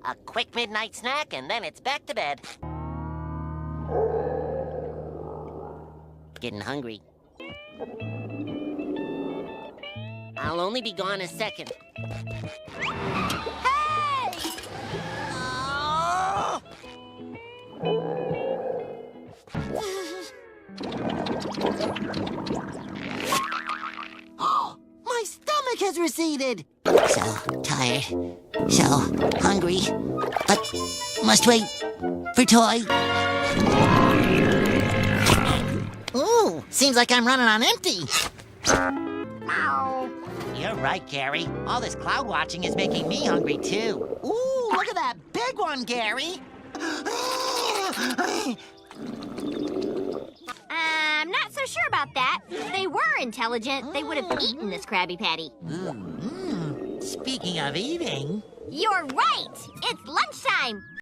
A quick midnight snack, and then it's back to bed. Getting hungry. I'll only be gone a second. Hey! Oh! My stomach has receded. So tired, so hungry, but must wait for Toy. Ooh, seems like I'm running on empty. You're right, Gary. All this cloud watching is making me hungry, too. Ooh, look at that big one, Gary. I'm not so sure about that. If they were intelligent, they would have eaten this Krabby Patty. Speaking of eating... You're right! It's lunchtime!